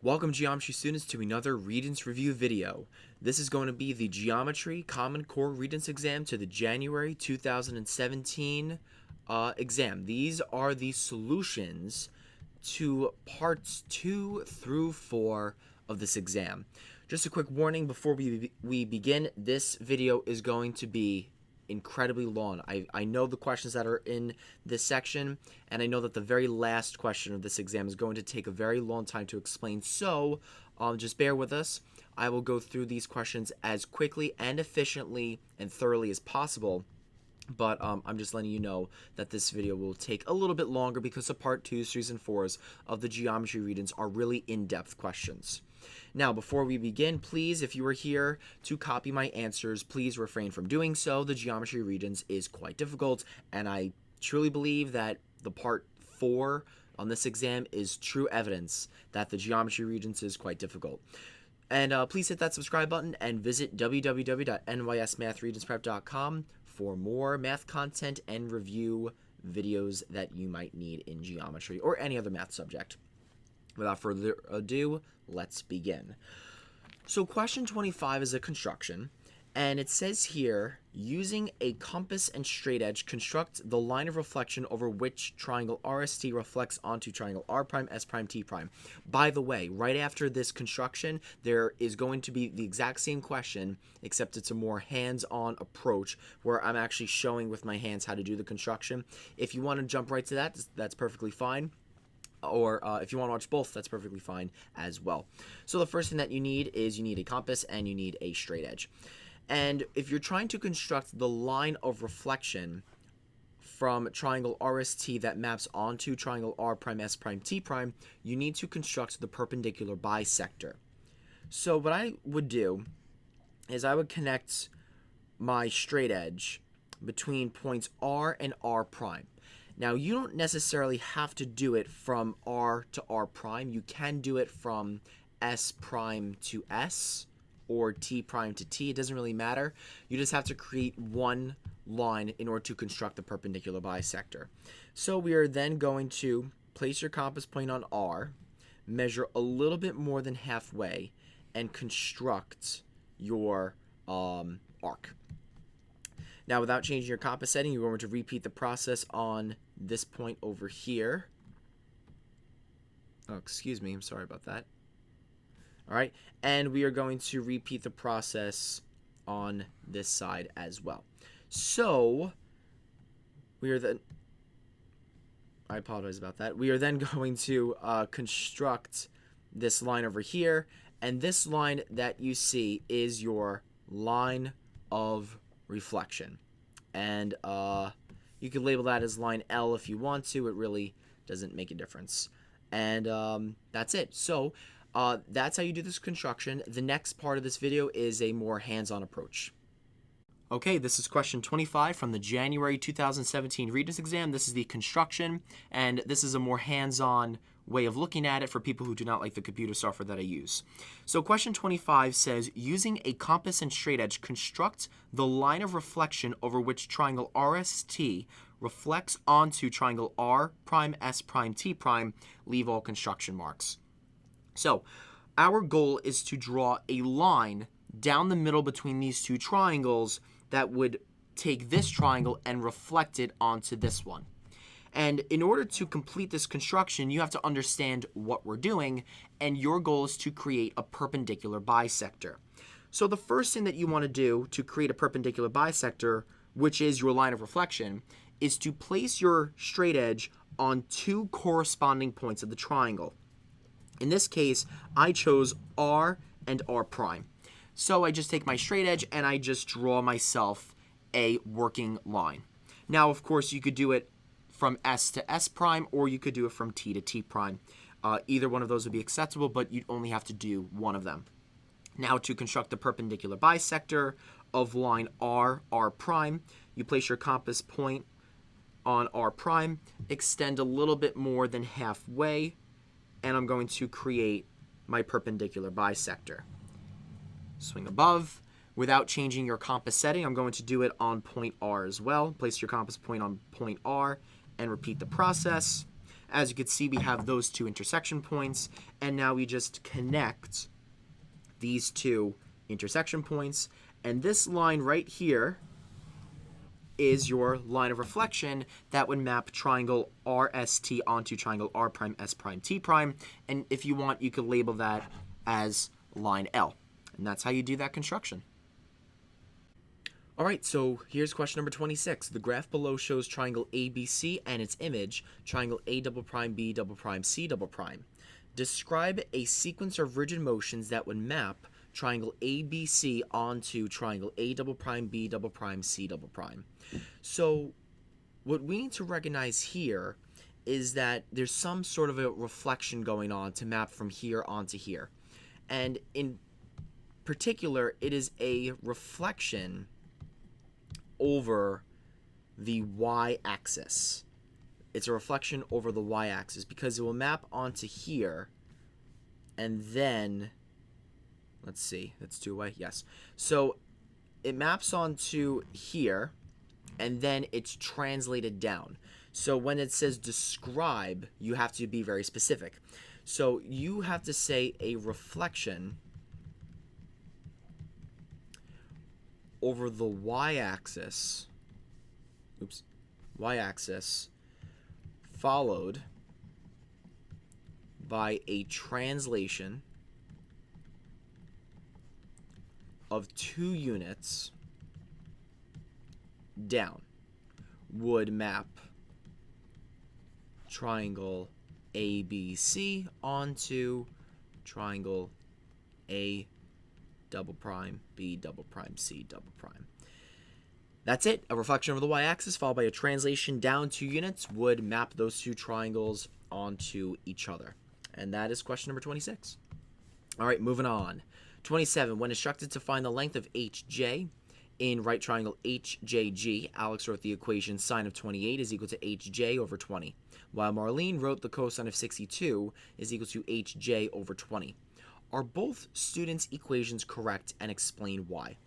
Welcome geometry students to another Regents review video. This is going to be the Geometry Common Core Regents exam to the January 2017 exam. These are the solutions to parts 2 through 4 of this exam. Just a quick warning before we begin, this video is going to be incredibly long. I know the questions that are in this section, and I know that the very last question of this exam is going to take a very long time to explain, so just bear with us. I will go through these questions as quickly and efficiently and thoroughly as possible, but I'm just letting you know that this video will take a little bit longer because the part 2s, 3s, and 4s of the geometry readings are really in-depth questions. Now, before we begin, please, if you are here to copy my answers, please refrain from doing so. The geometry readings is quite difficult, and I truly believe that the part 4 on this exam is true evidence that the geometry readings is quite difficult. And please hit that subscribe button and visit www.nysmathregionsprep.com for more math content and review videos that you might need in geometry or any other math subject. Without further ado, let's begin. So question 25 is a construction, and it says here, using a compass and straight edge, construct the line of reflection over which triangle RST reflects onto triangle R prime, S prime, T prime. By the way, right after this construction, there is going to be the exact same question, except it's a more hands-on approach where I'm actually showing with my hands how to do the construction. If you want to jump right to that, that's perfectly fine. Or if you want to watch both, that's perfectly fine as well. So the first thing that you need is you need a compass and you need a straight edge. And if you're trying to construct the line of reflection from triangle RST that maps onto triangle R prime, S prime, T prime, you need to construct the perpendicular bisector. So what I would do is I would connect my straight edge between points R and R prime. Now, you don't necessarily have to do it from R to R prime. You can do it from S prime to S or T prime to T. It doesn't really matter. You just have to create one line in order to construct the perpendicular bisector. So we are then going to place your compass point on R, measure a little bit more than halfway, and construct your arc. Now, without changing your compass setting, you're going to repeat the process on this point over here. Oh, excuse me. I'm sorry about that. All right. And we are going to repeat the process on this side as well. So, we are then... I apologize about that. We are then going to construct this line over here. And this line that you see is your line of reflection, and you could label that as line L if you want to. It really doesn't make a difference, and that's it. So that's how you do this construction. The next part of this video is a more hands-on approach. Okay, this is question 25 from the January 2017 Regents exam. This is the construction, and this is a more hands-on way of looking at it for people who do not like the computer software that I use. So question 25 says, using a compass and straight edge, construct the line of reflection over which triangle RST reflects onto triangle R prime, S prime, T prime. Leave all construction marks. So our goal is to draw a line down the middle between these two triangles that would take this triangle and reflect it onto this one. And in order to complete this construction, you have to understand what we're doing, and your goal is to create a perpendicular bisector. So the first thing that you want to do to create a perpendicular bisector, which is your line of reflection, is to place your straight edge on two corresponding points of the triangle. In this case, I chose R and R prime. So I just take my straight edge and I just draw myself a working line. Now, of course, you could do it from S to S prime, or you could do it from T to T prime. Either one of those would be acceptable, but you'd only have to do one of them. Now, to construct the perpendicular bisector of line R, R prime, you place your compass point on R prime, extend a little bit more than halfway, and I'm going to create my perpendicular bisector. Swing above. Without changing your compass setting, I'm going to do it on point R as well. Place your compass point on point R and repeat the process. As you can see, we have those two intersection points, and now we just connect these two intersection points, and this line right here is your line of reflection that would map triangle RST onto triangle R prime S prime T prime, and if you want, you could label that as line L, and that's how you do that construction. All right, so here's question number 26. The graph below shows triangle ABC and its image, triangle A double prime B double prime C double prime. Describe a sequence of rigid motions that would map triangle ABC onto triangle A double prime B double prime C double prime. So what we need to recognize here is that there's some sort of a reflection going on to map from here onto here. And in particular, it is a reflection over the y-axis. It's a reflection over the y-axis because it will map onto here, and then let's see, that's two away. Yes. So it maps onto here, and then it's translated down. So when it says describe, you have to be very specific. So you have to say a reflection over the y-axis, y-axis, followed by a translation of 2 units down would map triangle ABC onto triangle A double prime B double prime C double prime. That's it. A reflection over the y-axis followed by a translation down 2 units would map those two triangles onto each other. And that is question number 26. All right, moving on. 27. When instructed to find the length of HJ in right triangle HJG, Alex wrote the equation sine of 28 is equal to HJ over 20, while Marlene wrote the cosine of 62 is equal to HJ over 20. Are both students' equations correct, and explain why?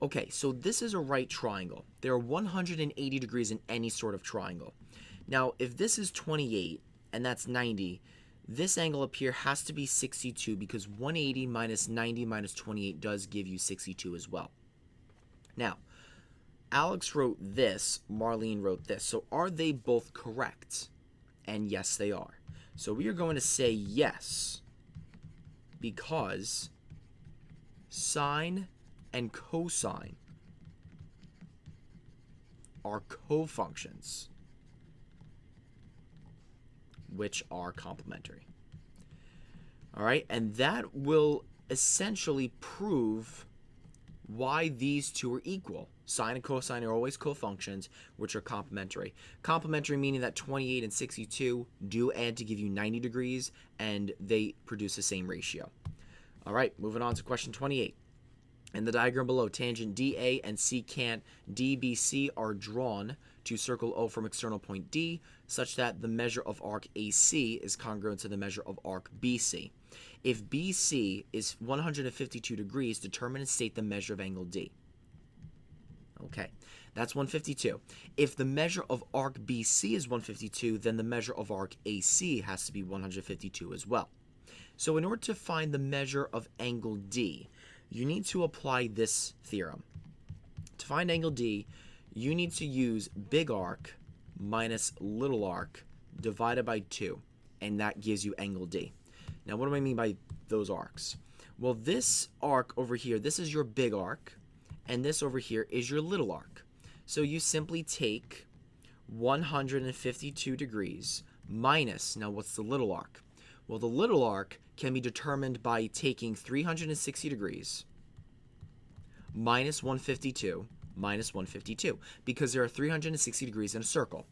Okay, so this is a right triangle. There are 180 degrees in any sort of triangle. Now, if this is 28 and that's 90, this angle up here has to be 62 because 180 minus 90 minus 28 does give you 62 as well. Now, Alex wrote this, Marlene wrote this. So are they both correct? And yes, they are. So we are going to say yes, because sine and cosine are cofunctions, which are complementary. All right, and that will essentially prove why these two are equal. Sine and cosine are always cofunctions, which are complementary. Complementary meaning that 28 and 62 do add to give you 90 degrees, and they produce the same ratio. All right, moving on to question 28. In the diagram below, tangent DA and secant DBC are drawn to circle O from external point D, such that the measure of arc AC is congruent to the measure of arc BC. If BC is 152 degrees, determine and state the measure of angle D. Okay, that's 152. If the measure of arc BC is 152, then the measure of arc AC has to be 152 as well. So in order to find the measure of angle D, you need to apply this theorem. To find angle D, you need to use big arc minus little arc divided by 2, and that gives you angle D. Now, what do I mean by those arcs? Well, this arc over here, this is your big arc, and this over here is your little arc. So you simply take 152 degrees minus, now what's the little arc? Well, the little arc can be determined by taking 360 degrees minus 152 minus 152, because there are 360 degrees in a circle.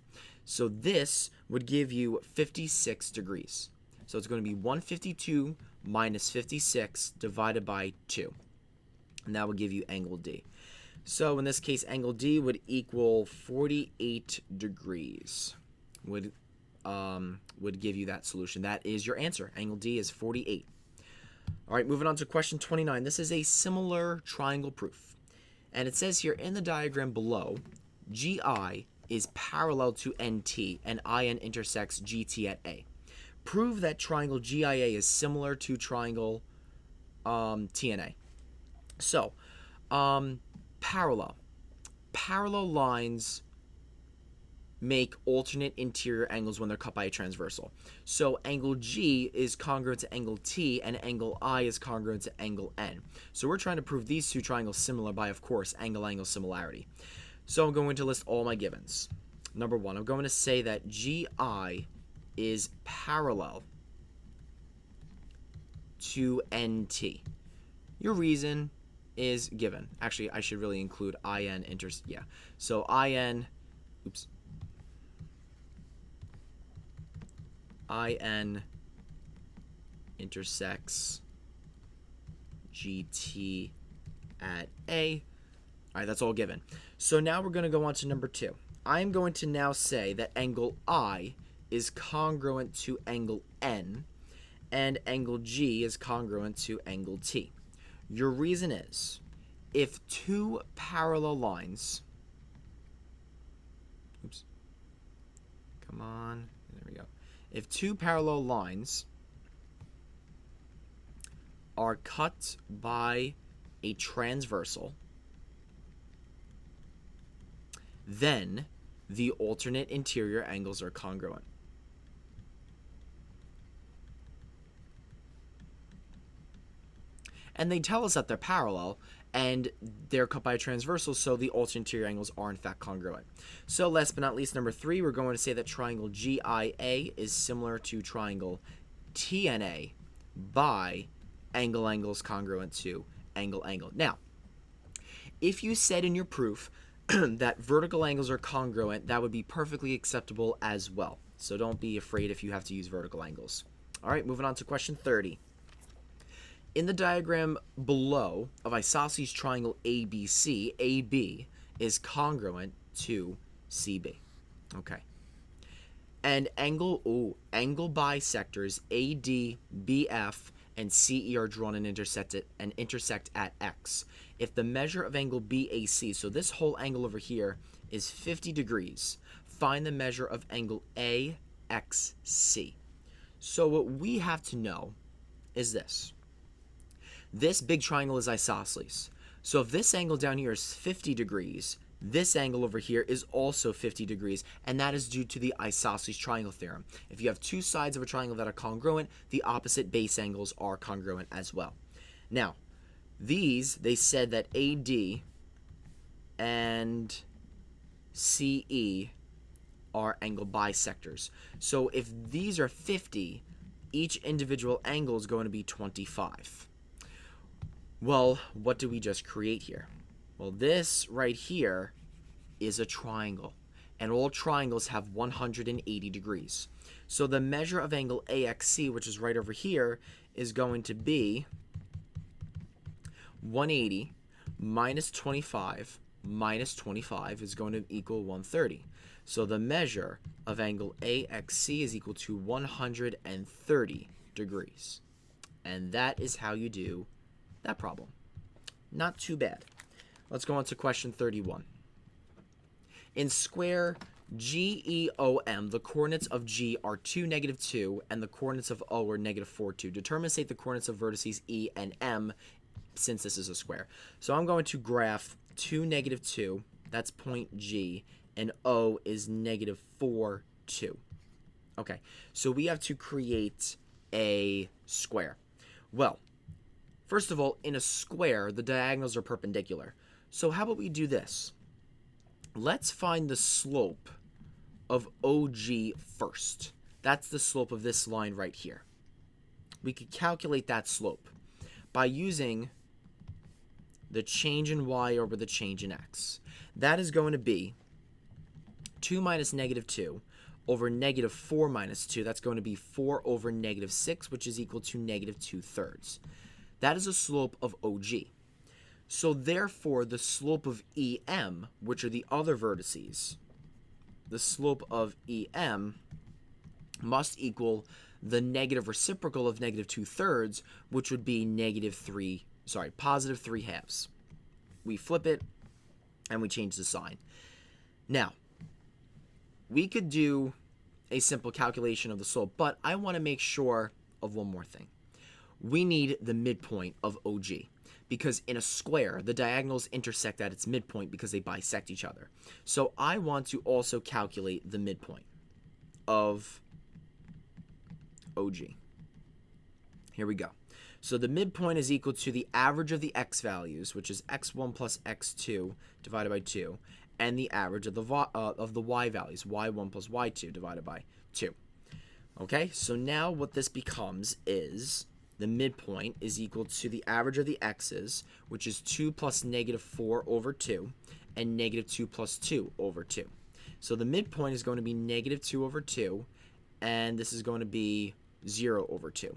So this would give you 56 degrees. So it's going to be 152 minus 56 divided by 2. And that would give you angle D. So in this case, angle D would equal 48 degrees. Would give you that solution. That is your answer. Angle D is 48. All right, moving on to question 29. This is a similar triangle proof. And it says here in the diagram below, GI is parallel to NT and IN intersects GT at A. Prove that triangle GIA is similar to triangle TNA. So, parallel. Parallel lines make alternate interior angles when they're cut by a transversal. So angle G is congruent to angle T, and angle I is congruent to angle N. So we're trying to prove these two triangles similar by, of course, angle-angle similarity. So I'm going to list all my givens. Number one, I'm going to say that GI is parallel to NT. Your reason is given. Actually, I should really include IN So IN intersects GT at A. All right, that's all given. So now we're going to go on to number two. I'm going to now say that angle I is congruent to angle N, and angle G is congruent to angle T. Your reason is, if two parallel lines, if two parallel lines are cut by a transversal, then the alternate interior angles are congruent. And they tell us that they're parallel and they're cut by a transversal, so the alternate interior angles are in fact congruent. So last but not least, number three, we're going to say that triangle GIA is similar to triangle TNA by angle-angles congruent to angle-angle. Now, if you said in your proof that vertical angles are congruent, that would be perfectly acceptable as well. So don't be afraid if you have to use vertical angles. All right, moving on to question 30. In the diagram below of isosceles triangle ABC, AB is congruent to CB. Okay. And angle bisectors AD, BF, and CE are drawn and intersect at X. If the measure of angle BAC, so this whole angle over here, is 50 degrees, find the measure of angle AXC. So what we have to know is this. This big triangle is isosceles. So if this angle down here is 50 degrees, this angle over here is also 50 degrees, and that is due to the isosceles triangle theorem. If you have two sides of a triangle that are congruent, the opposite base angles are congruent as well. Now, they said that AD and CE are angle bisectors. So if these are 50, each individual angle is going to be 25. Well, what did we just create here? Well, this right here is a triangle, and all triangles have 180 degrees. So the measure of angle AXC, which is right over here, is going to be 180 minus 25 minus 25 is going to equal 130. So the measure of angle AXC is equal to 130 degrees. And that is how you do that problem. Not too bad. Let's go on to question 31. In square GEOM, the coordinates of G are 2, -2, and the coordinates of O are -4, 2. Determine, state the coordinates of vertices E and M since this is a square. So I'm going to graph 2, -2, that's point G, and O is -4, 2. Okay, so we have to create a square. Well, first of all, in a square, the diagonals are perpendicular. So how about we do this? Let's find the slope of OG first. That's the slope of this line right here. We could calculate that slope by using the change in y over the change in x. That is going to be 2 minus -2 over -4 minus 2. That's going to be 4 over -6, which is equal to -2/3. That is a slope of OG. So therefore, the slope of EM, which are the other vertices, the slope of EM must equal the negative reciprocal of -2/3, which would be positive 3/2. We flip it and we change the sign. Now, we could do a simple calculation of the slope, but I want to make sure of one more thing. We need the midpoint of OG, because in a square, the diagonals intersect at its midpoint because they bisect each other. So I want to also calculate the midpoint of OG. Here we go. So the midpoint is equal to the average of the x values, which is x1 plus x2 divided by 2, and the average of the y values, y1 plus y2 divided by 2. Okay, so now what this becomes is the midpoint is equal to the average of the x's, which is 2 plus negative 4 over 2, and negative 2 plus 2 over 2. So the midpoint is going to be negative 2 over 2, and this is going to be 0 over 2.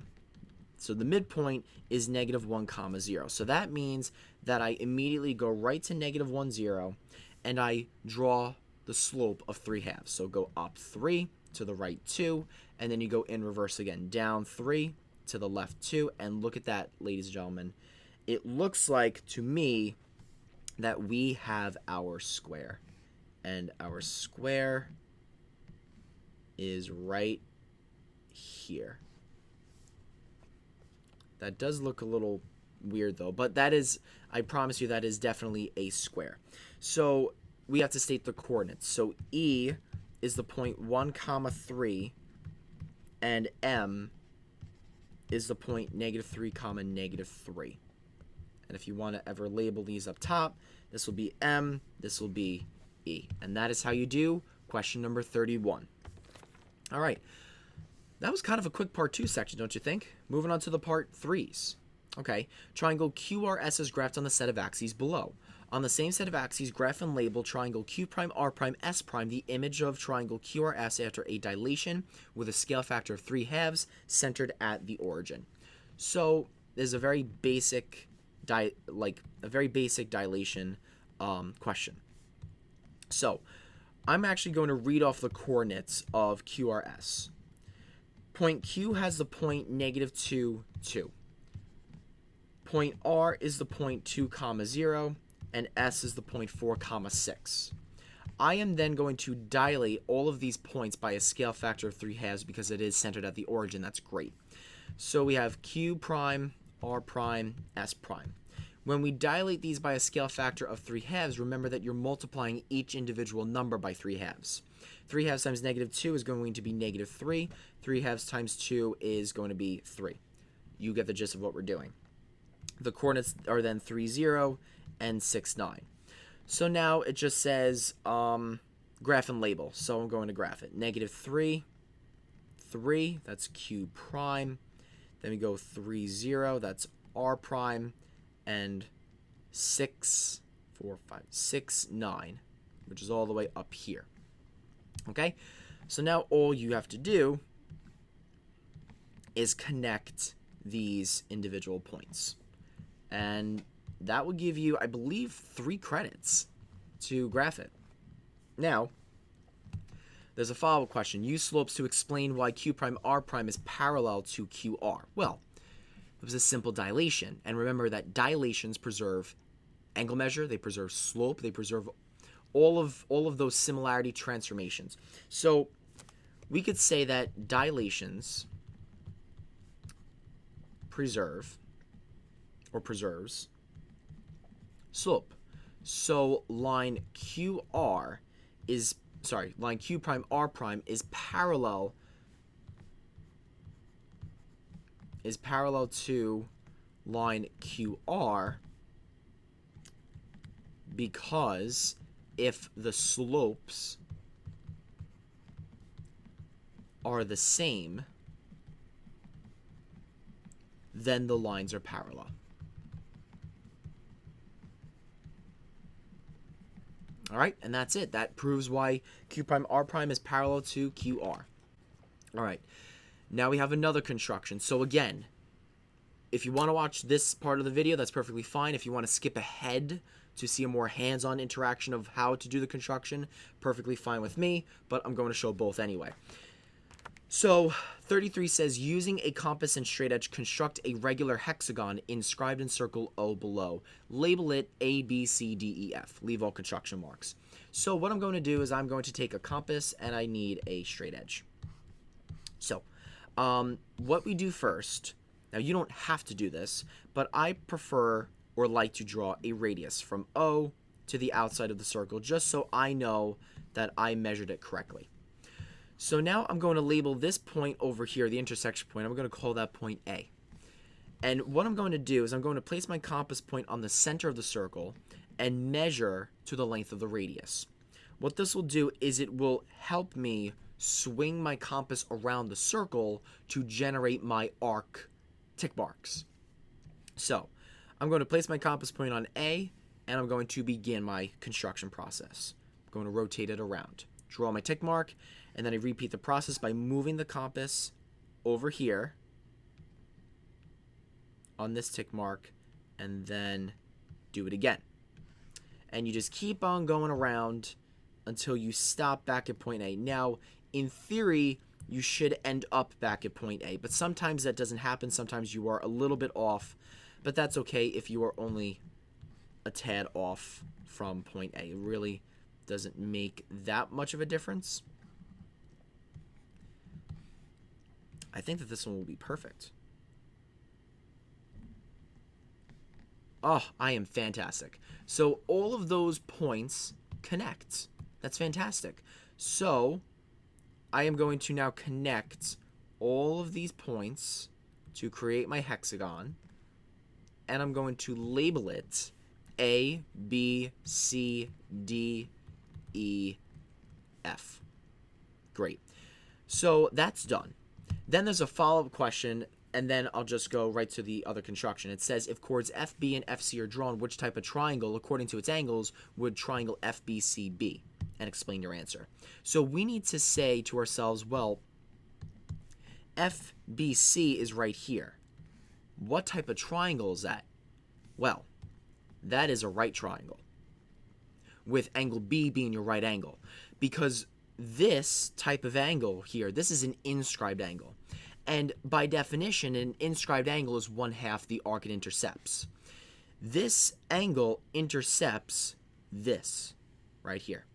So the midpoint is negative 1 comma 0. So that means that I immediately go right to negative 1, 0, and I draw the slope of 3 halves. So go up 3, to the right 2, and then you go in reverse again. Down 3, to the left 2, and look at that, ladies and gentlemen. It looks like, to me, that we have our square. And our square is right here. That does look a little weird though, but that is, I promise you, that is definitely a square. So we have to state the coordinates. So E is the point 1 comma 3, and M is the point negative 3 comma negative 3. And if you want to ever label these up top, this will be M, this will be E. And that is how you do question number 31. All right. That was kind of a quick part 2 section, don't you think? Moving on to the part 3s. Okay, triangle QRS is graphed on the set of axes below. On the same set of axes, graph and label triangle Q prime R prime S prime the image of triangle QRS after a dilation with a scale factor of 3 halves centered at the origin. So there's a very basic dilation question. So I'm actually going to read off the coordinates of QRS. Point Q has the point negative 2, 2. Point R is the point 2 comma 0, and S is the point 4 comma 6. I am then going to dilate all of these points by a scale factor of 3 halves because it is centered at the origin. That's great. So we have Q prime, R prime, S prime. When we dilate these by a scale factor of 3 halves, remember that you're multiplying each individual number by 3 halves. 3 halves times negative 2 is going to be negative 3. 3 halves times 2 is going to be 3. You get the gist of what we're doing. The coordinates are then 3, 0, and 6, 9. So now it just says graph and label. So I'm going to graph it. Negative 3, 3, that's Q prime. Then we go 3, 0, that's R prime. And 6, 4, 5, 6, 9, which is all the way up here. Okay? So now all you have to do is connect these individual points. And that will give you, I believe, 3 credits to graph it. Now, there's a follow-up question. Use slopes to explain why Q prime R prime is parallel to QR. Well, it was a simple dilation. And remember that dilations preserve angle measure, they preserve slope, they preserve all of those similarity transformations. So we could say that dilations preserves slope. So line Q prime R prime is parallel to line QR because if the slopes are the same, then the lines are parallel. All right, and that's it. That proves why Q prime R prime is parallel to QR. All right, now we have another construction. So again, if you want to watch this part of the video, that's perfectly fine. If you want to skip ahead to see a more hands-on interaction of how to do the construction, perfectly fine with me, but I'm going to show both anyway. So 33 says, using a compass and straight edge, construct a regular hexagon inscribed in circle O below. Label it A, B, C, D, E, F. Leave all construction marks. So what I'm going to do is I'm going to take a compass and I need a straight edge. So what we do first, now you don't have to do this, but I prefer or like to draw a radius from O to the outside of the circle just so I know that I measured it correctly. So now I'm going to label this point over here, the intersection point. I'm going to call that point A. And what I'm going to do is I'm going to place my compass point on the center of the circle and measure to the length of the radius. What this will do is it will help me swing my compass around the circle to generate my arc tick marks. So I'm going to place my compass point on A, and I'm going to begin my construction process. I'm going to rotate it around, draw my tick mark, and then I repeat the process by moving the compass over here on this tick mark, and then do it again. And you just keep on going around until you stop back at point A. Now, in theory, you should end up back at point A, but sometimes that doesn't happen. Sometimes you are a little bit off, but that's okay if you are only a tad off from point A. It really doesn't make that much of a difference. I think that this one will be perfect. Oh, I am fantastic. So all of those points connect. That's fantastic. So I am going to now connect all of these points to create my hexagon, and I'm going to label it A, B, C, D, E, F. Great. So that's done. Then there's a follow-up question, and then I'll just go right to the other construction. It says, if chords FB and FC are drawn, which type of triangle, according to its angles, would triangle FBC be? And explain your answer. So we need to say to ourselves, well, FBC is right here. What type of triangle is that? Well, that is a right triangle, with angle B being your right angle. Because this type of angle here, this is an inscribed angle. And by definition, an inscribed angle is 1/2 the arc it intercepts. This angle intercepts this right here.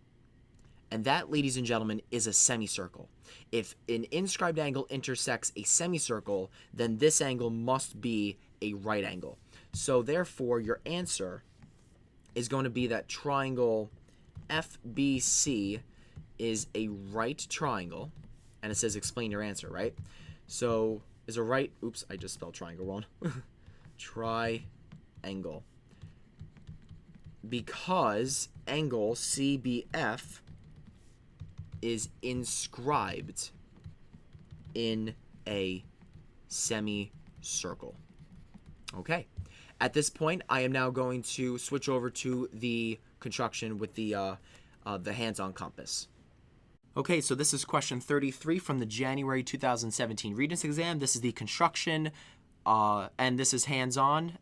And that, ladies and gentlemen, is a semicircle. If an inscribed angle intersects a semicircle, then this angle must be a right angle. So therefore, your answer is going to be that triangle FBC is a right triangle. And it says explain your answer, right? So is a right, oops, I just spelled triangle wrong. Triangle. Because angle CBF is inscribed in a semicircle. Okay. At this point, I am now going to switch over to the construction with the hands-on compass. Okay, so this is question 33 from the January 2017 Regents exam. This is the construction, and this is hands-on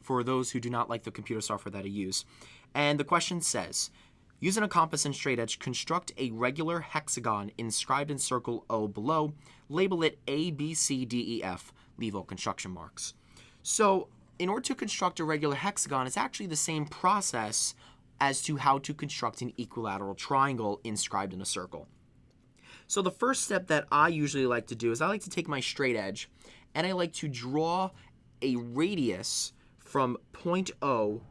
for those who do not like the computer software that I use. And the question says, using a compass and straight edge, construct a regular hexagon inscribed in circle O below. Label it A, B, C, D, E, F. Leave all construction marks. So in order to construct a regular hexagon, it's actually the same process as to how to construct an equilateral triangle inscribed in a circle. So the first step that I usually like to do is I like to take my straight edge and I like to draw a radius from point O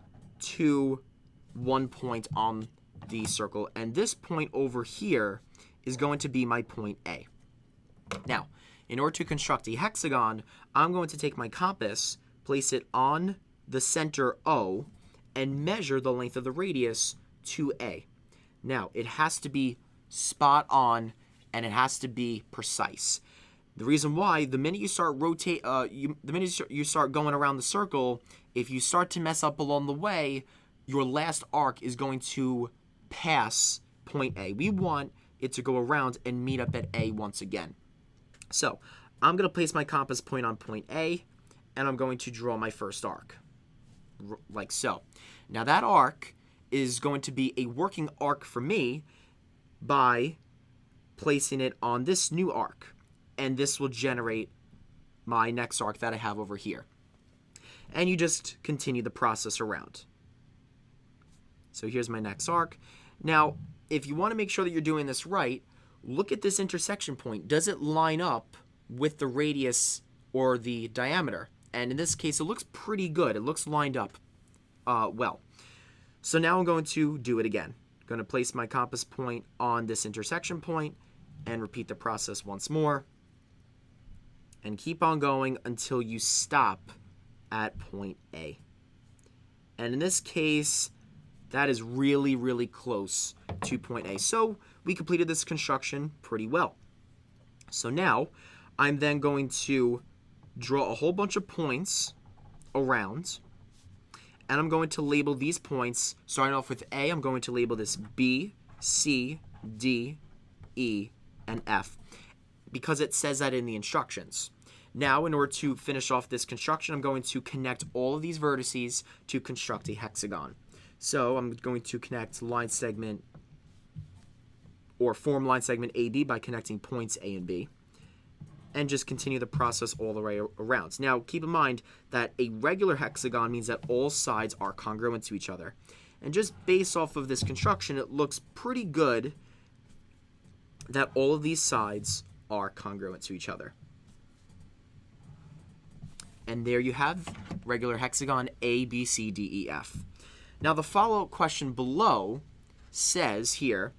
to one point on the circle, and this point over here is going to be my point A. Now, in order to construct a hexagon, I'm going to take my compass, place it on the center O, and measure the length of the radius to A. Now, it has to be spot on and it has to be precise. The reason why, the minute you start you start going around the circle, if you start to mess up along the way, your last arc is going to pass point A. We want it to go around and meet up at A once again. So, I'm going to place my compass point on point A, and I'm going to draw my first arc, like so. Now, that arc is going to be a working arc for me by placing it on this new arc. and this will generate my next arc that I have over here. And you just continue the process around. So here's my next arc. Now, if you want to make sure that you're doing this right, look at this intersection point. Does it line up with the radius or the diameter? And in this case, it looks pretty good. It looks lined up well. So now I'm going to do it again. I'm going to place my compass point on this intersection point and repeat the process once more. And keep on going until you stop at point A. And in this case, that is really, really close to point A. So we completed this construction pretty well. So now I'm then going to draw a whole bunch of points around, and I'm going to label these points, starting off with A, I'm going to label this B, C, D, E, and F, because it says that in the instructions. Now, in order to finish off this construction, I'm going to connect all of these vertices to construct a hexagon. So I'm going to connect line segment, or form line segment AB by connecting points A and B, and just continue the process all the way around. Now, keep in mind that a regular hexagon means that all sides are congruent to each other. And just based off of this construction, it looks pretty good that all of these sides are congruent to each other. And there you have regular hexagon A, B, C, D, E, F. Now, the follow-up question below says here,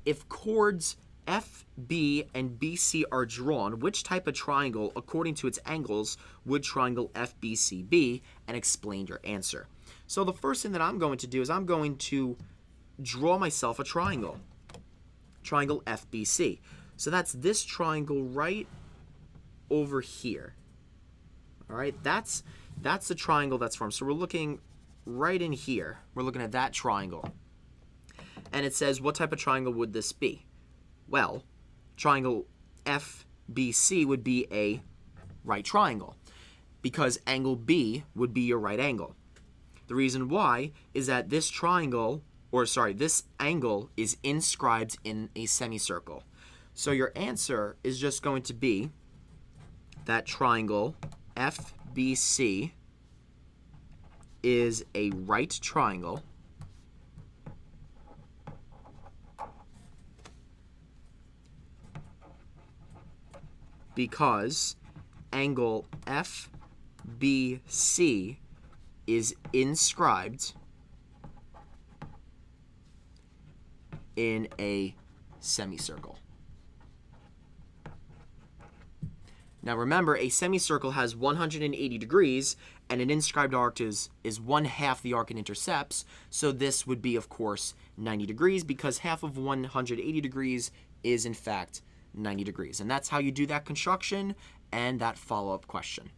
if chords F, B, and BC are drawn, which type of triangle, according to its angles, would triangle FBC be? And explain your answer. So the first thing that I'm going to do is I'm going to draw myself a triangle. Triangle FBC. So that's this triangle right over here. All right, that's the triangle that's formed. So we're looking right in here. We're looking at that triangle. And it says, what type of triangle would this be? Well, triangle FBC would be a right triangle, because angle B would be your right angle. The reason why is that this triangle, this angle is inscribed in a semicircle. So your answer is just going to be that triangle FBC is a right triangle because angle FBC is inscribed in a semicircle. Now remember, a semicircle has 180 degrees, and an inscribed arc is 1/2 the arc it intercepts, so this would be, of course, 90 degrees, because half of 180 degrees is, in fact, 90 degrees. And that's how you do that construction and that follow-up question.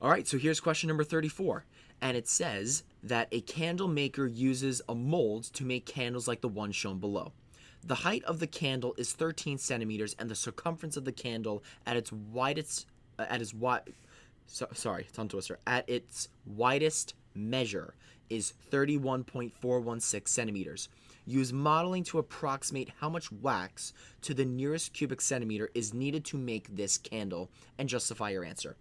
All right, so here's question number 34. And it says that a candle maker uses a mold to make candles like the one shown below. The height of the candle is 13 centimeters, and the circumference of the candle at its widest, at its widest measure is 31.416 centimeters. Use modeling to approximate how much wax to the nearest cubic centimeter is needed to make this candle, and justify your answer.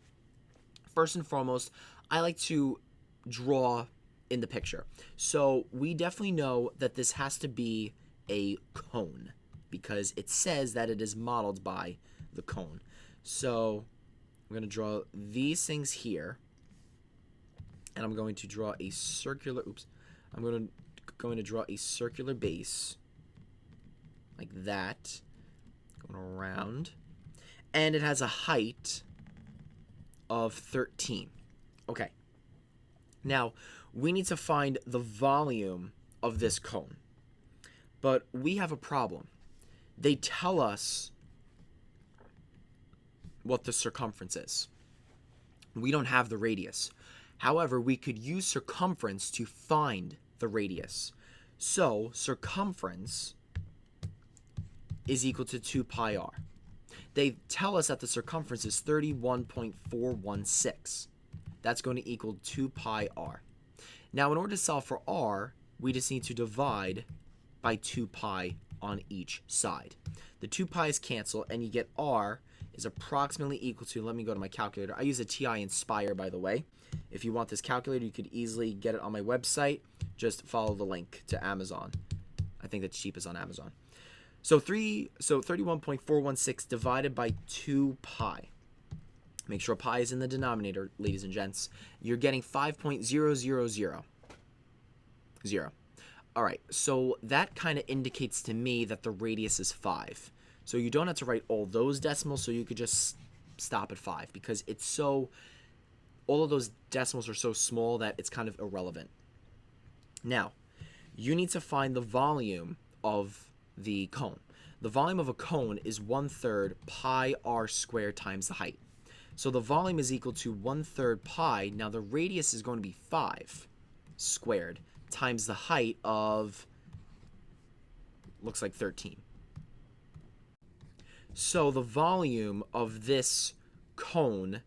First and foremost, I like to draw in the picture. So we definitely know that this has to be a cone, because it says that it is modeled by the cone. So I'm going to draw these things here, and I'm going to draw a circular, I'm going to draw a circular base like that, going around, and it has a height of 13. Okay. Now, we need to find the volume of this cone. But we have a problem. They tell us what the circumference is. We don't have the radius. However, we could use circumference to find the radius. So, circumference is equal to 2 pi r. They tell us that the circumference is 31.416. That's going to equal 2 pi r. Now, in order to solve for r, we just need to divide by 2 pi on each side. The 2 pi's cancel, and you get r is approximately equal to, let me go to my calculator. I use a TI Inspire, by the way. If you want this calculator, you could easily get it on my website. Just follow the link to Amazon. I think that's cheapest on Amazon. So 31.416 divided by 2 pi. Make sure pi is in the denominator, ladies and gents. You're getting 5.0000. All right, so that kind of indicates to me that the radius is 5. So you don't have to write all those decimals, so you could just stop at 5 because it's so, all of those decimals are so small that it's kind of irrelevant. Now, you need to find the volume of the cone. The volume of a cone is 1/3 pi r squared times the height. So the volume is equal to 1/3 pi. Now the radius is going to be 5 squared times the height of, looks like 13. So the volume of this cone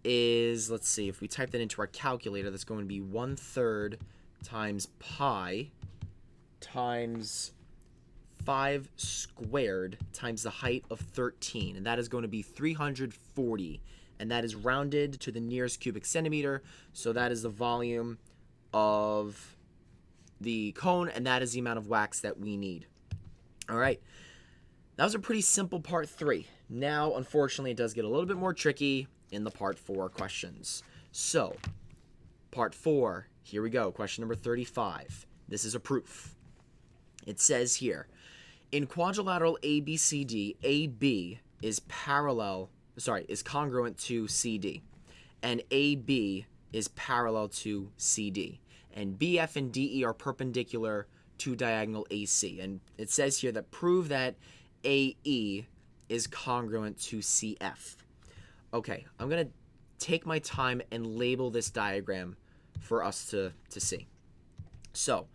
is, let's see, if we type that into our calculator, that's going to be 1/3 times pi times 5 squared times the height of 13. And that is going to be 340. And that is rounded to the nearest cubic centimeter. So that is the volume of the cone, and that is the amount of wax that we need. All right. That was a pretty simple part 3. Now, unfortunately, it does get a little bit more tricky in the part 4 questions. So, part 4, here we go. Question number 35. This is a proof. It says here, in quadrilateral ABCD, AB is congruent to CD, and AB is parallel to CD, and BF and DE are perpendicular to diagonal AC. And it says here that prove that AE is congruent to CF. Okay, I'm going to take my time and label this diagram for us to see. So,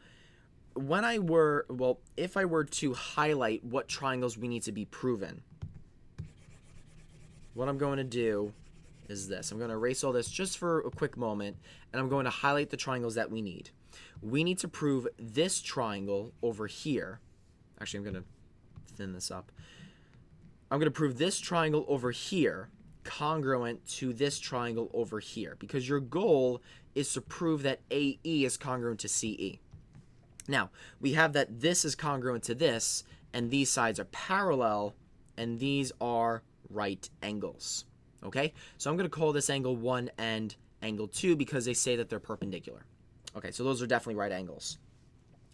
if I were to highlight what triangles we need to be proven, what I'm going to do is this. I'm going to erase all this just for a quick moment, and I'm going to highlight the triangles that we need. We need to prove this triangle over here. Actually, I'm going to thin this up. I'm going to prove this triangle over here congruent to this triangle over here, because your goal is to prove that AE is congruent to CE. Now, we have that this is congruent to this, and these sides are parallel, and these are right angles. Okay, so I'm going to call this angle 1 and angle 2 because they say that they're perpendicular. Okay, so those are definitely right angles.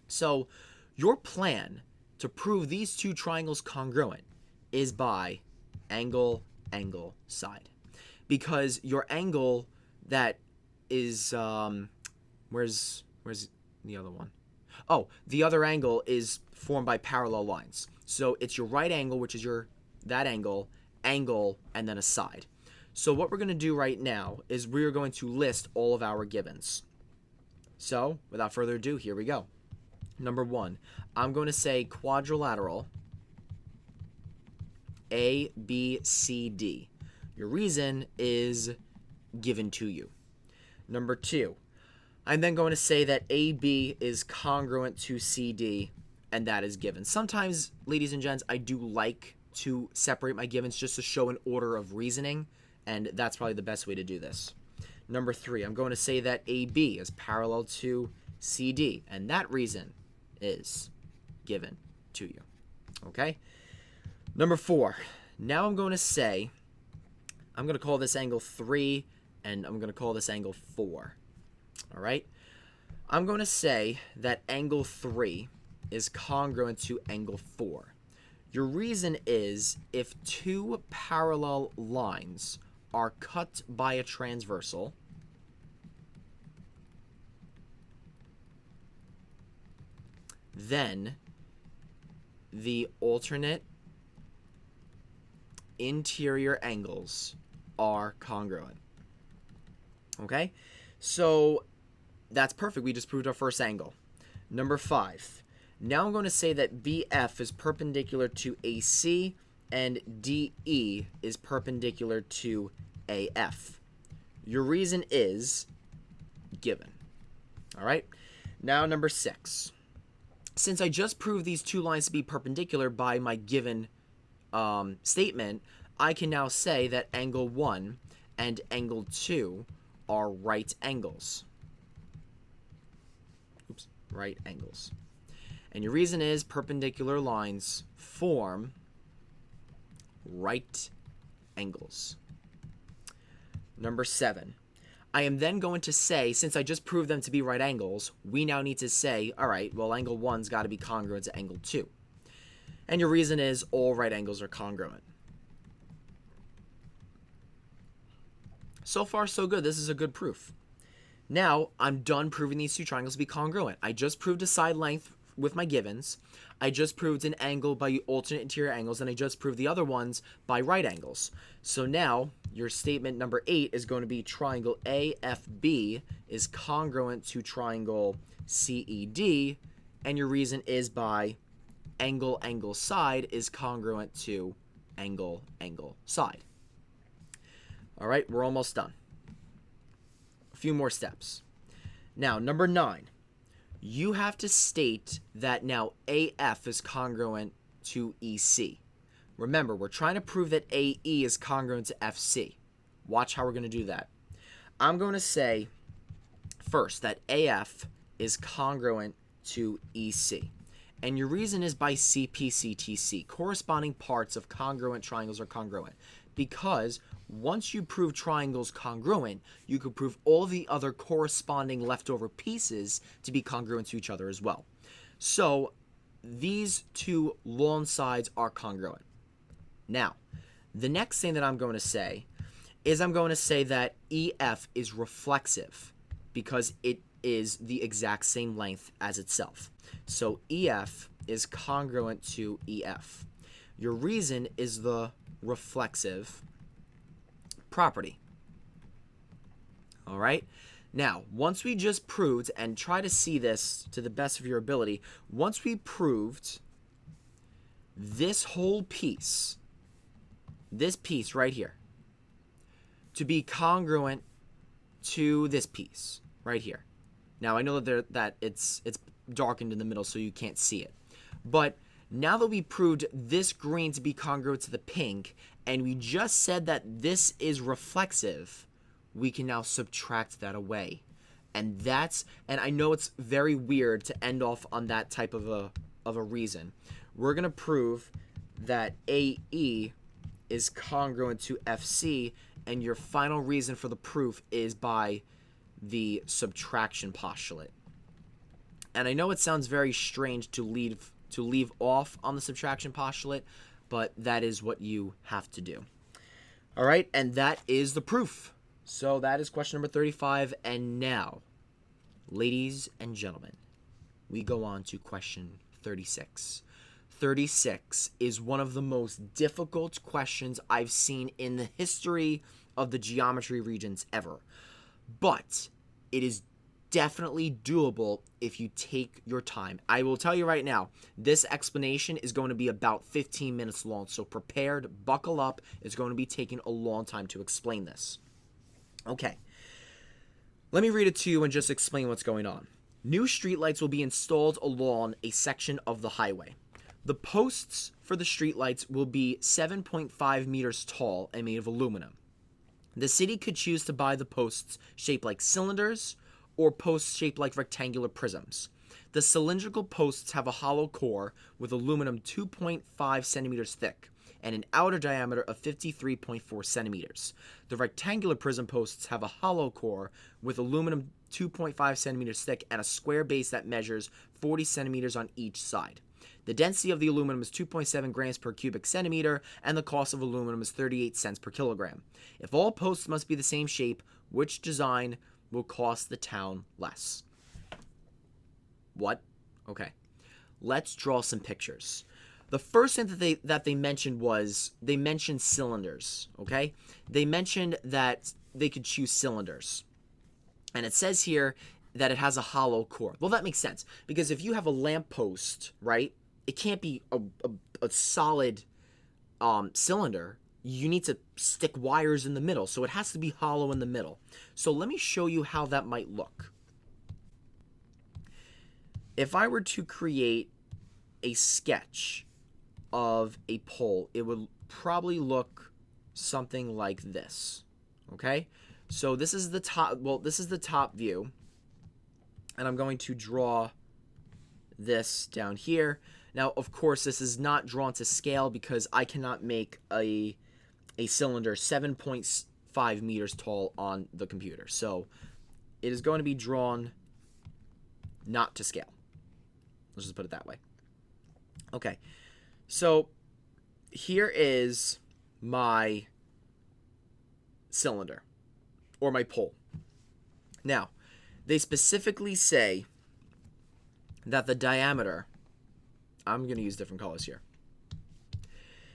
So your plan to prove these two triangles congruent is by angle, angle, side. Because your angle that is, where's the other one? Oh, the other angle is formed by parallel lines. So it's your right angle, which is that angle, and then a side. So what we're going to do right now is we're going to list all of our givens. So without further ado, here we go. Number 1, I'm going to say quadrilateral ABCD. Your reason is given to you. Number 2, I'm then going to say that AB is congruent to CD, and that is given. Sometimes, ladies and gents, I do like to separate my givens just to show an order of reasoning, and that's probably the best way to do this. Number 3, I'm going to say that AB is parallel to CD, and that reason is given to you. Okay? Number 4, now I'm going to say, I'm going to call this angle 3, and I'm going to call this angle 4. All right? I'm going to say that angle 3 is congruent to angle 4. Your reason is if two parallel lines are cut by a transversal, then the alternate interior angles are congruent. Okay? So that's perfect. We just proved our first angle. Number 5. Now I'm going to say that BF is perpendicular to AC and DE is perpendicular to AF. Your reason is given. All right? Now number 6. since I just proved these two lines to be perpendicular by my given statement, I can now say that angle 1 and angle 2 are right angles. Oops, right angles. And your reason is perpendicular lines form right angles. Number 7. I am then going to say, since I just proved them to be right angles, we now need to say, all right, well, angle 1's got to be congruent to angle 2. And your reason is all right angles are congruent. So far, so good. This is a good proof. Now, I'm done proving these two triangles to be congruent. I just proved a side length with my givens. I just proved an angle by alternate interior angles, and I just proved the other ones by right angles. So now, your statement number 8 is going to be triangle AFB is congruent to triangle CED, and your reason is by angle, angle, side is congruent to angle, angle, side. All right, we're almost done. A few more steps. Now, number 9. You have to state that now AF is congruent to EC. Remember, we're trying to prove that AE is congruent to FC. Watch how we're going to do that. I'm going to say first that AF is congruent to EC. And your reason is by CPCTC. Corresponding parts of congruent triangles are congruent. Because once you prove triangles congruent, you could prove all the other corresponding leftover pieces to be congruent to each other as well. So these two long sides are congruent. Now, the next thing that I'm going to say is I'm going to say that EF is reflexive because it is the exact same length as itself. So EF is congruent to EF. Your reason is the reflexive property. All right? Now, once we just proved, and try to see this to the best of your ability, once we proved this whole piece, this piece right here, to be congruent to this piece right here. Now, I know that it's darkened in the middle so you can't see it. But now that we proved this green to be congruent to the pink, and we just said that this is reflexive, we can now subtract that away. And I know it's very weird to end off on that type of a reason. We're going to prove that AE is congruent to FC, and your final reason for the proof is by the subtraction postulate. And I know it sounds very strange to leave off on the subtraction postulate, but that is what you have to do. All right, and that is the proof. So that is question number 35, and now, ladies and gentlemen, we go on to question 36. 36 is one of the most difficult questions I've seen in the history of the geometry Regents ever. But it is definitely doable if you take your time. I will tell you right now, this explanation is going to be about 15 minutes long, so prepared, buckle up. It's going to be taking a long time to explain this. Okay, let me read it to you and just explain what's going on. New streetlights will be installed along a section of the highway. The posts for the streetlights will be 7.5 meters tall and made of aluminum. The city could choose to buy the posts shaped like cylinders or posts shaped like rectangular prisms. The cylindrical posts have a hollow core with aluminum 2.5 centimeters thick and an outer diameter of 53.4 centimeters. The rectangular prism posts have a hollow core with aluminum 2.5 centimeters thick and a square base that measures 40 centimeters on each side. The density of the aluminum is 2.7 grams per cubic centimeter, and the cost of aluminum is 38 cents per kilogram. If all posts must be the same shape, which design will cost the town less? What? Okay. Let's draw some pictures. The first thing that they mentioned was they mentioned cylinders, okay? They mentioned that they could choose cylinders. And it says here that it has a hollow core. Well, that makes sense, because if you have a lamppost, right, it can't be a solid cylinder. You need to stick wires in the middle, so it has to be hollow in the middle. So let me show you how that might look. if I were to create a sketch of a pole, it would probably look something like this. Okay? So this is the top, well, this is the top view. And I'm going to draw this down here. Now, of course, this is not drawn to scale because I cannot make a cylinder 7.5 meters tall on the computer. So it is going to be drawn not to scale. Let's just put it that way. Okay, so here is my cylinder, or my pole. Now, they specifically say that the diameter, I'm going to use different colors here.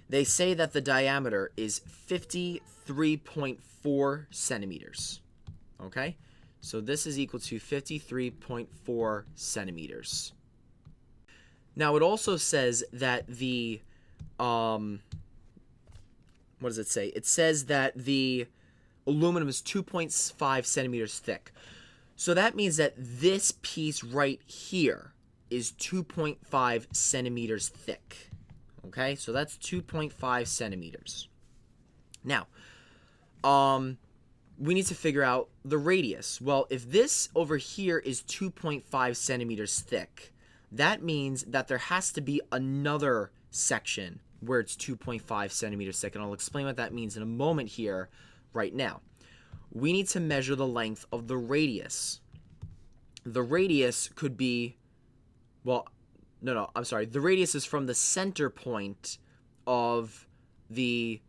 They say that the diameter is 53.4 centimeters. Okay? So this is equal to 53.4 centimeters. Now, it also says that the, what does it say? It says that the aluminum is 2.5 centimeters thick. So that means that this piece right here is 2.5 centimeters thick. Okay, so that's 2.5 centimeters. Now, we need to figure out the radius. Well, if this over here is 2.5 centimeters thick, that means that there has to be another section where it's 2.5 centimeters thick, and I'll explain what that means in a moment here, right now. We need to measure the length of the radius. The radius could be, well, no, I'm sorry. The radius is from the center point of the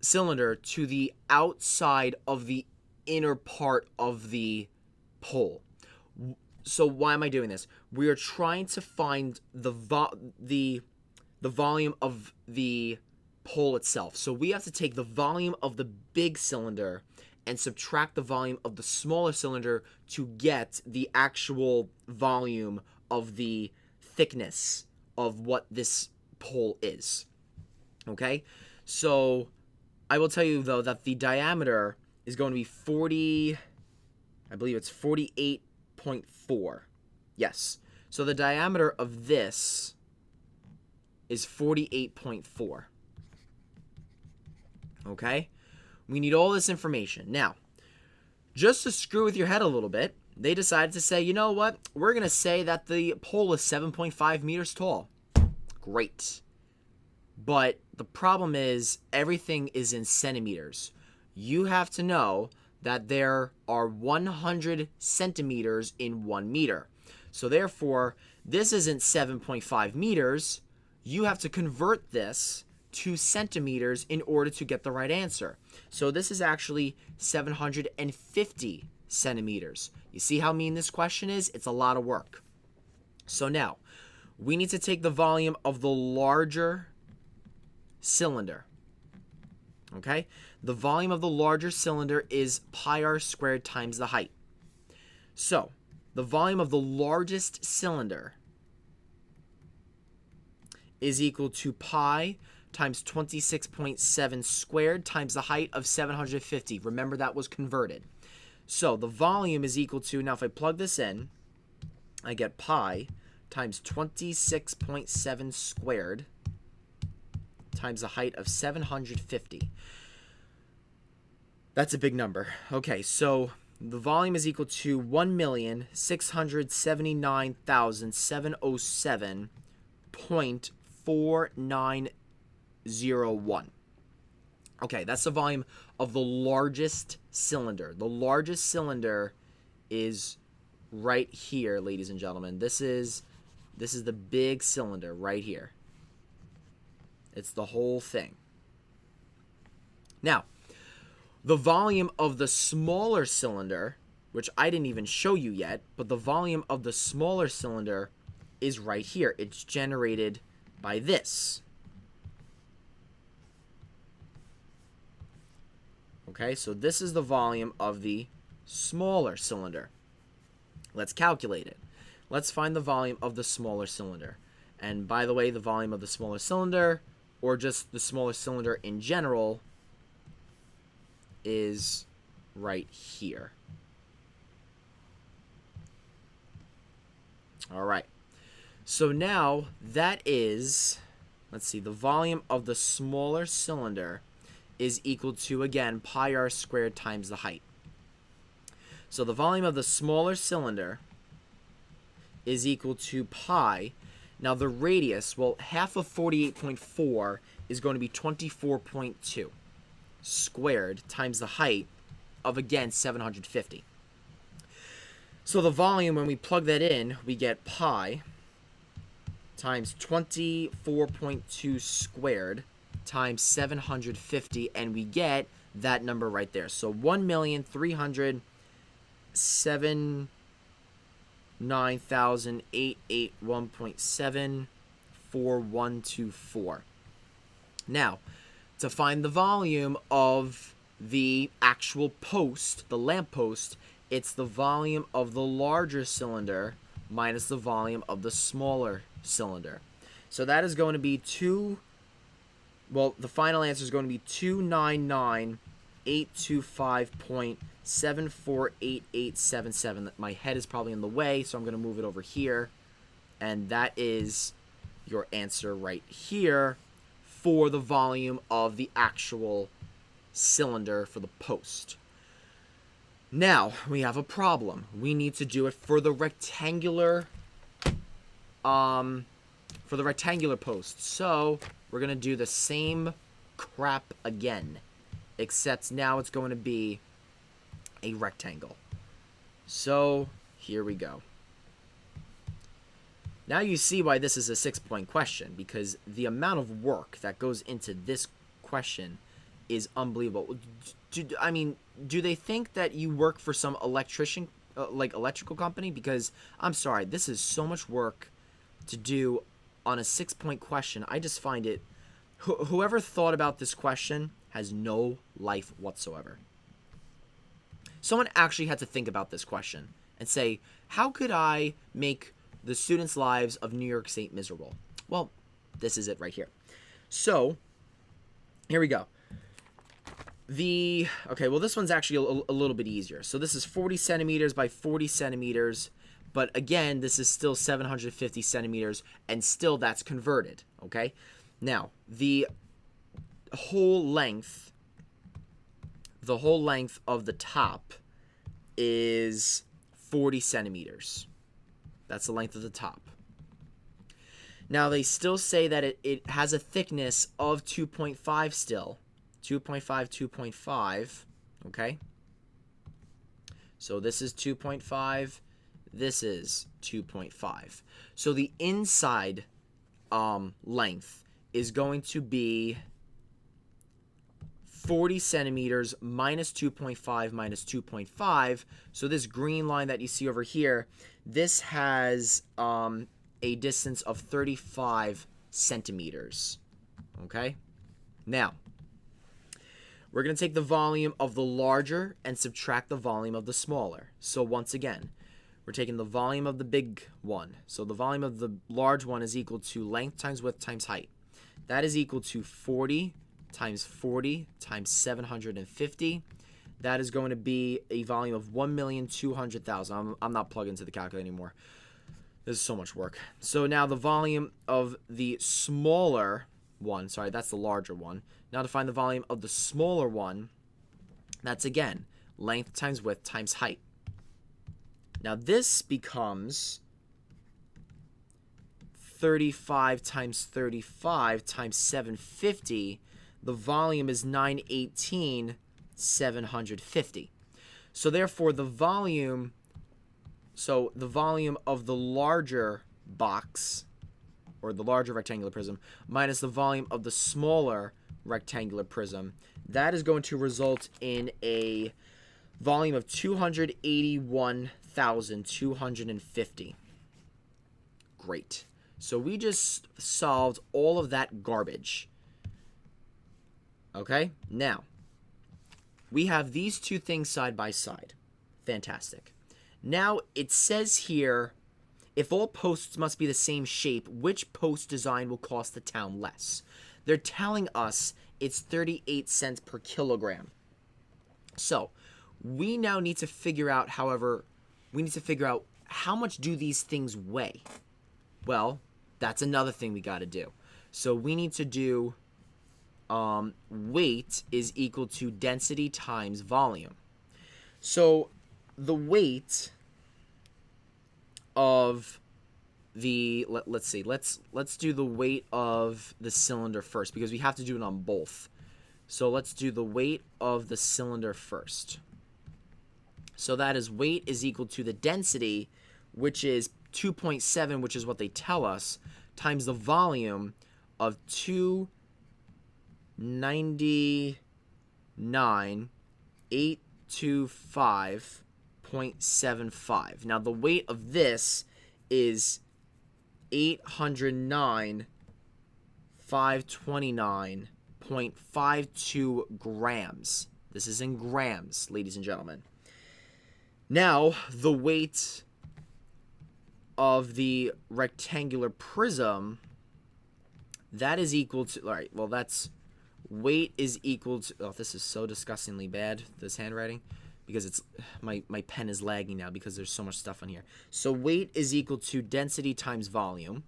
cylinder to the outside of the inner part of the pole. So why am I doing this? We are trying to find the volume of the pole itself. So we have to take the volume of the big cylinder and subtract the volume of the smaller cylinder to get the actual volume of the thickness of what this pole is. Okay? So I will tell you, though, that the diameter is going to be 40, I believe it's 48.4. Yes. So the diameter of this is 48.4. Okay? We need all this information. Now, just to screw with your head a little bit, they decided to say, you know what? We're going to say that the pole is 7.5 meters tall. Great. But the problem is everything is in centimeters. You have to know that there are 100 centimeters in 1 meter. So therefore, this isn't 7.5 meters. You have to convert this to centimeters in order to get the right answer. So this is actually 750 centimeters. You see how mean this question is? It's a lot of work. So now, we need to take the volume of the larger cylinder. Okay? The volume of the larger cylinder is pi r squared times the height. So, the volume of the largest cylinder is equal to pi times 26.7 squared times the height of 750. Remember, that was converted. So the volume is equal to, now if I plug this in, I get pi times 26.7 squared times the height of 750. That's a big number. Okay, so the volume is equal to 1,679,707.4901. Okay, that's the volume of the largest cylinder. The largest cylinder is right here, ladies and gentlemen. This is the big cylinder right here. It's the whole thing. Now, the volume of the smaller cylinder, which I didn't even show you yet, but the volume of the smaller cylinder is right here. It's generated by this. Okay, so this is the volume of the smaller cylinder. Let's calculate it. Let's find the volume of the smaller cylinder. And by the way, the volume of the smaller cylinder, or just the smaller cylinder in general, is right here. All right. So now that is, let's see, the volume of the smaller cylinder is equal to, again, pi r squared times the height. So the volume of the smaller cylinder is equal to pi. Now the radius, well, half of 48.4 is going to be 24.2 squared times the height of, again, 750. So the volume, when we plug that in, we get pi times 24.2 squared times 750, and we get that number right there. So 1,379,881.74124. Now, to find the volume of the actual post, the lamp post, it's the volume of the larger cylinder minus the volume of the smaller cylinder. So that is going to be the final answer is going to be 299,825.748877. My head is probably in the way, so I'm going to move it over here. And that is your answer right here for the volume of the actual cylinder for the post. Now, we have a problem. We need to do it for the rectangular post. So, we're going to do the same crap again, except now it's going to be a rectangle. So, here we go. Now you see why this is a 6-point question, because the amount of work that goes into this question is unbelievable. Do they think that you work for some electrical company? Because I'm sorry, this is so much work to do on a 6-point question. I just find it, whoever thought about this question has no life whatsoever. Someone actually had to think about this question and say, how could I make the students' lives of New York State miserable? Well, this is it right here. So, here we go. This one's actually a little bit easier. So this is 40 centimeters by 40 centimeters, but again, this is still 750 centimeters, and still that's converted, okay? Now, the whole length of the top is 40 centimeters. That's the length of the top. Now, they still say that it has a thickness of 2.5 still. 2.5, okay? So this is 2.5, this is 2.5. So the inside length is going to be 40 centimeters minus 2.5 minus 2.5. So this green line that you see over here, this has a distance of 35 centimeters, okay? Now, we're going to take the volume of the larger and subtract the volume of the smaller. So once again, we're taking the volume of the big one. So the volume of the large one is equal to length times width times height. That is equal to 40 times 750. That is going to be a volume of 1,200,000. I'm not plugging into the calculator anymore. This is so much work. So now the volume of the smaller one, sorry, that's the larger one. Now to find the volume of the smaller one, that's again length times width times height. Now this becomes 35 times 35 times 750. The volume is 918,750. So therefore the volume of the larger box, or the larger rectangular prism, minus the volume of the smaller rectangular prism, that is going to result in a volume of 281,250. Great. So we just solved all of that garbage. Okay? Now, we have these two things side by side. Fantastic. Now, it says here, if all posts must be the same shape, which post design will cost the town less? They're telling us it's 38 cents per kilogram. So, we now need to figure out, how much do these things weigh? Well, that's another thing we got to do. So we need to do weight is equal to density times volume. So the weight of the let's do the weight of the cylinder first, because we have to do it on both. So let's do the weight of the cylinder first. So that is weight is equal to the density, which is 2.7, which is what they tell us, times the volume of 299,825.75. Now the weight of this is 809,529.52 grams. This is in grams, ladies and gentlemen. Now, the weight of the rectangular prism, that is equal to, all right, well, that's, weight is equal to, oh, this is so disgustingly bad, this handwriting, because it's, my pen is lagging now because there's so much stuff on here. So weight is equal to density times volume.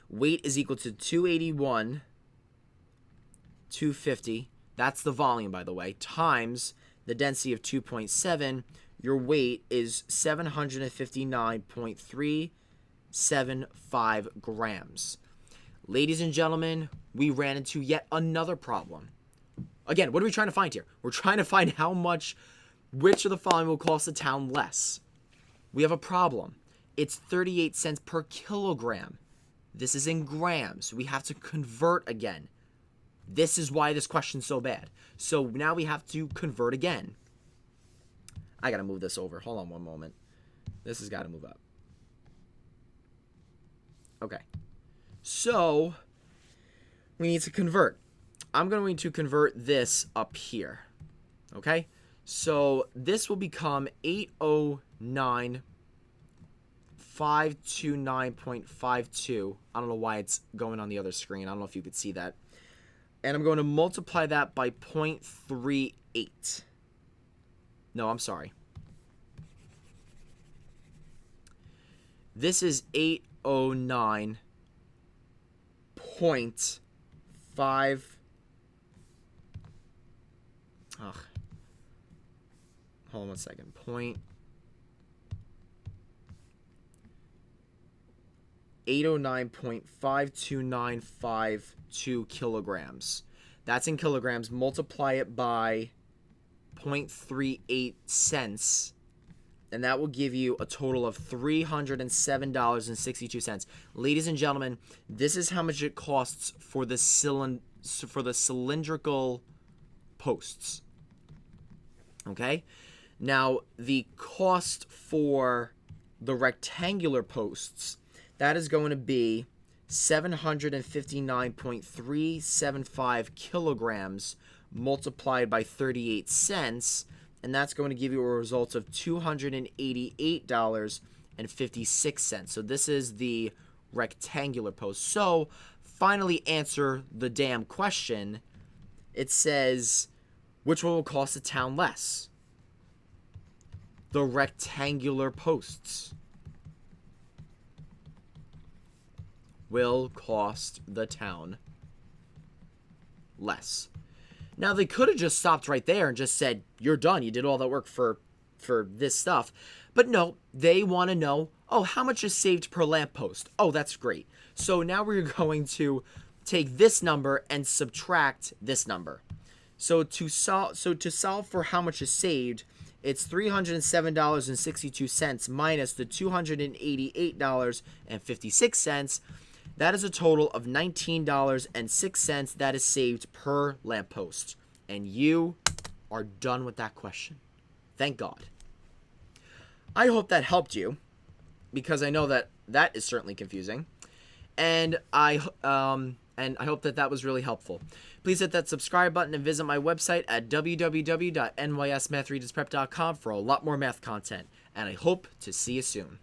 Weight is equal to 250, that's the volume, by the way, times the density of 2.7, your weight is 759.375 grams. Ladies and gentlemen, we ran into yet another problem. Again, what are we trying to find here? We're trying to find how much, which of the following will cost the town less. We have a problem. It's 38 cents per kilogram. This is in grams. We have to convert again. This is why this question's so bad. So now we have to convert again. I gotta move this over. Hold on one moment. This has got to move up. Okay. So we need to convert. I'm going to convert this up here. Okay? So this will become 809,529.52. I don't know why it's going on the other screen. I don't know if you could see that. And I'm going to multiply that by 0.38. No, I'm sorry. This is 809.5. Ugh. Hold on one second. 809.52952 kilograms. That's in kilograms. Multiply it by 0.38 cents, and that will give you a total of $307.62. Ladies and gentlemen, this is how much it costs for the cylindrical posts. Okay? Now, the cost for the rectangular posts, that is going to be 759.375 kilograms multiplied by 38 cents, and that's going to give you a result of $288.56. So this is the rectangular post. So finally answer the damn question. It says, which one will cost the town less? The rectangular posts will cost the town less. Now, they could have just stopped right there and just said, you're done. You did all that work for this stuff. But no, they want to know, oh, how much is saved per lamppost? Oh, that's great. So now we're going to take this number and subtract this number. So to solve for how much is saved, it's $307.62 minus the $288.56. That is a total of $19.06 that is saved per lamppost. And you are done with that question. Thank God. I hope that helped you, because I know that that is certainly confusing. And I hope that that was really helpful. Please hit that subscribe button and visit my website at www.nysmathregionsprep.com for a lot more math content. And I hope to see you soon.